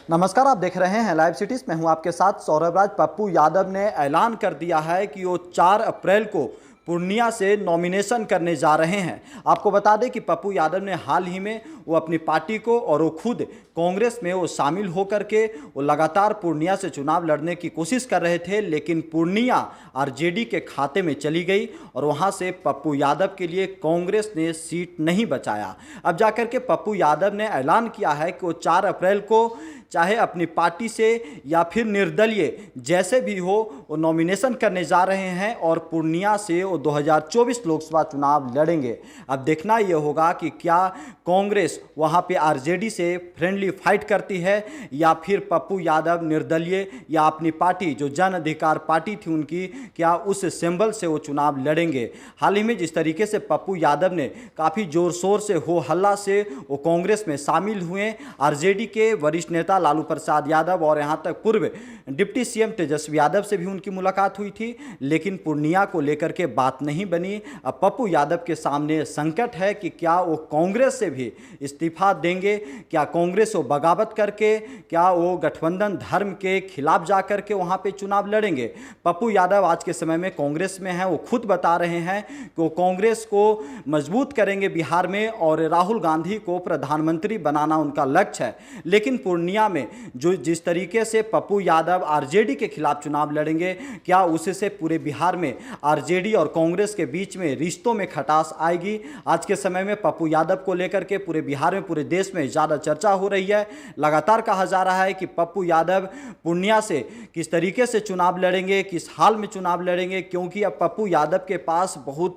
नमस्कार, आप देख रहे हैं लाइव सिटीज। मैं हूं आपके साथ सौरभ राज। पप्पू यादव ने ऐलान कर दिया है कि वो 4 अप्रैल को पूर्णिया से नॉमिनेशन करने जा रहे हैं। आपको बता दें कि पप्पू यादव ने हाल ही में वो अपनी पार्टी को और वो खुद कांग्रेस में वो शामिल होकर के वो लगातार पूर्णिया से चुनाव लड़ने की कोशिश कर रहे थे, लेकिन पूर्णिया आरजेडी के खाते में चली गई और वहां से पप्पू यादव के लिए कांग्रेस ने सीट नहीं बचाया। अब जाकर के पप्पू यादव ने ऐलान किया है कि वो 4 अप्रैल को चाहे अपनी पार्टी से या फिर निर्दलीय जैसे भी हो वो नॉमिनेशन करने जा रहे हैं और पूर्णिया से वो 2024 लोकसभा चुनाव लड़ेंगे। अब देखना ये होगा कि क्या कांग्रेस वहां पे आरजेडी से फ्रेंडली फाइट करती है या फिर पप्पू यादव निर्दलीय या अपनी पार्टी जो जन अधिकार पार्टी थी उनकी, क्या उस सिंबल से वो चुनाव लड़ेंगे। हाल ही में जिस तरीके से पप्पू यादव ने काफ़ी जोर शोर से हो हल्ला से वो कांग्रेस में शामिल हुए, आरजेडी के वरिष्ठ नेता लालू प्रसाद यादव और यहां तक पूर्व डिप्टी सीएम तेजस्वी यादव से भी उनकी मुलाकात हुई थी, लेकिन पूर्णिया को लेकर के बात नहीं बनी। अब पप्पू यादव के सामने संकट है कि क्या वो कांग्रेस से भी इस्तीफा देंगे, क्या कांग्रेस वो बगावत करके क्या वो गठबंधन धर्म के खिलाफ जाकर के वहां पे चुनाव लड़ेंगे। पप्पू यादव आज के समय में कांग्रेस में हैं, वो खुद बता रहे हैं कि वो कांग्रेस को मजबूत करेंगे बिहार में और राहुल गांधी को प्रधानमंत्री बनाना उनका लक्ष्य है। लेकिन पूर्णिया में जो जिस तरीके से पप्पू यादव आरजेडी के खिलाफ चुनाव लड़ेंगे, क्या उससे पूरे बिहार में आरजेडी और कांग्रेस के बीच में रिश्तों में खटास आएगी। आज के समय में पप्पू यादव को लेकर के पूरे बिहार में पूरे देश में ज़्यादा चर्चा हो रही है। लगातार कहा जा रहा है कि पप्पू यादव पूर्णिया से किस तरीके से चुनाव लड़ेंगे, किस हाल में चुनाव लड़ेंगे, क्योंकि अब पप्पू यादव के पास बहुत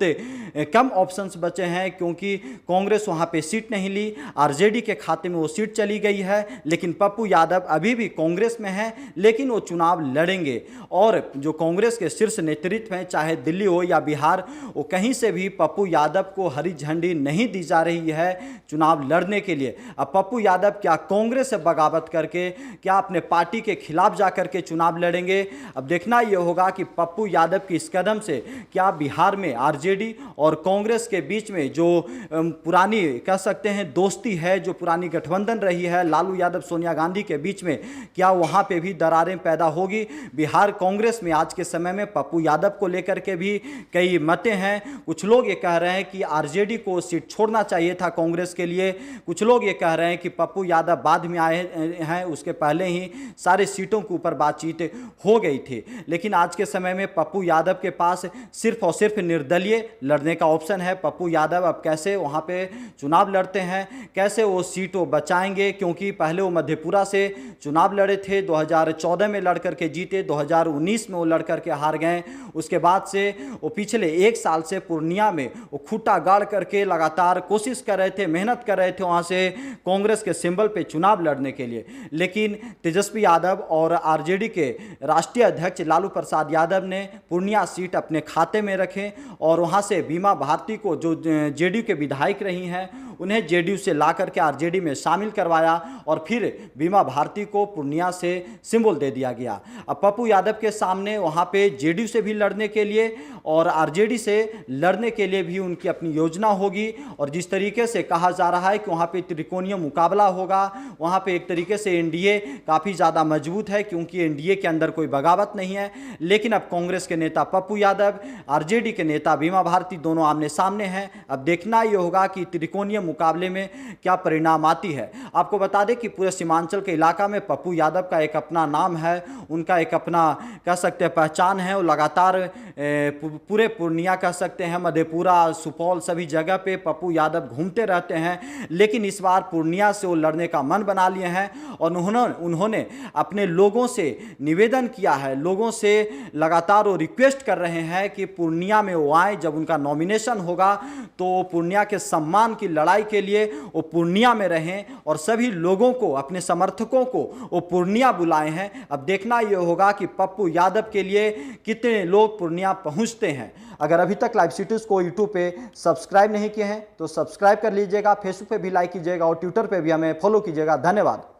कम ऑप्शंस बचे हैं, क्योंकि कांग्रेस वहां पे सीट नहीं ली, आरजेडी के खाते में वो सीट चली गई है। लेकिन पप्पू यादव अभी भी कांग्रेस में है, लेकिन वो चुनाव लड़ेंगे और जो कांग्रेस के शीर्ष नेतृत्व हैं, चाहे दिल्ली हो या बिहार, वो कहीं से भी पप्पू यादव को हरी झंडी नहीं दी जा रही है चुनाव लड़ने के लिए। अब पप्पू यादव क्या कांग्रेस से बगावत करके क्या अपने पार्टी के खिलाफ जाकर के चुनाव लड़ेंगे। अब देखना यह होगा कि पप्पू यादव की इस कदम से क्या बिहार में आरजेडी और कांग्रेस के बीच में जो पुरानी कह सकते हैं दोस्ती है, जो पुरानी गठबंधन रही है लालू यादव सोनिया गांधी के बीच में, क्या वहां पे भी दरारें पैदा होगी। बिहार कांग्रेस में आज के समय में पप्पू यादव को लेकर के भी कई मतें हैं। कुछ लोग ये कह रहे हैं कि आरजेडी को सीट छोड़ना चाहिए था कांग्रेस के लिए, कुछ लोग ये कह रहे हैं कि पप्पू यादव बाद में आए हैं, उसके पहले ही सारे सीटों के ऊपर बातचीत हो गई थी। लेकिन आज के समय में पप्पू यादव के पास सिर्फ और सिर्फ निर्दलीय लड़ने का ऑप्शन है। पप्पू यादव अब कैसे वहां पे चुनाव लड़ते हैं, कैसे वो सीट वो बचाएंगे, क्योंकि पहले वो मधेपुरा से चुनाव लड़े थे, 2014 में लड़ करके जीते, 2019 में वो लड़ करके हार गए। उसके बाद से वो पिछले 1 साल से पूर्णिया में वो खूंटा गाड़ करके लगातार कोशिश कर रहे थे, मेहनत कर रहे थे वहाँ से कांग्रेस के सिंबल पे चुनाव लड़ने के लिए। लेकिन तेजस्वी यादव और आरजेडी के राष्ट्रीय अध्यक्ष लालू प्रसाद यादव ने पूर्णिया सीट अपने खाते में रखे और वहाँ से बीमा भारती को, जो जेडीयू के विधायक रही हैं, उन्हें जेडीयू से ला करके आरजेडी में शामिल करवाया और फिर बीमा भारती को पूर्णिया से सिंबल दे दिया गया। अब पप्पू यादव के सामने वहां पे जेडीयू से भी लड़ने के लिए और आरजेडी से लड़ने के लिए भी उनकी अपनी योजना होगी। और जिस तरीके से कहा जा रहा है कि वहां पे त्रिकोणीय मुकाबला होगा, वहां पे एक तरीके से एनडीए काफ़ी ज़्यादा मजबूत है, क्योंकि एनडीए के अंदर कोई बगावत नहीं है। लेकिन अब कांग्रेस के नेता पप्पू यादव, आरजेडी के नेता बीमा भारती दोनों आमने सामने हैं। अब देखना ये होगा कि त्रिकोणीय मुकाबले में क्या परिणाम आती है। आपको बता दें कि पूरे सीमांचल के इलाका में पप्पू यादव का एक अपना नाम है, उनका एक अपना कह सकते हैं पहचान है। वो लगातार पूरे पूर्णिया कह सकते हैं, मधेपुरा, सुपौल, सभी जगह पे पप्पू यादव घूमते रहते हैं। लेकिन इस बार पूर्णिया से वो लड़ने का मन बना लिए हैं और उन्होंने अपने लोगों से निवेदन किया है, लोगों से लगातार वो रिक्वेस्ट कर रहे हैं कि पूर्णिया में वो आए। जब उनका नॉमिनेशन होगा तो पूर्णिया के सम्मान की लड़ाई के लिए वो पूर्णिया में रहें और सभी लोगों को, अपने समर्थकों को वो पूर्णिया बुलाए हैं। अब देखना ये होगा कि पप्पू यादव के लिए कितने लोग पूर्णिया पहुंचते हैं। अगर अभी तक लाइव सिटीज को यूट्यूब पे सब्सक्राइब नहीं किए हैं तो सब्सक्राइब कर लीजिएगा, फेसबुक पे भी लाइक कीजिएगा और ट्विटर पे भी हमें फॉलो कीजिएगा। धन्यवाद।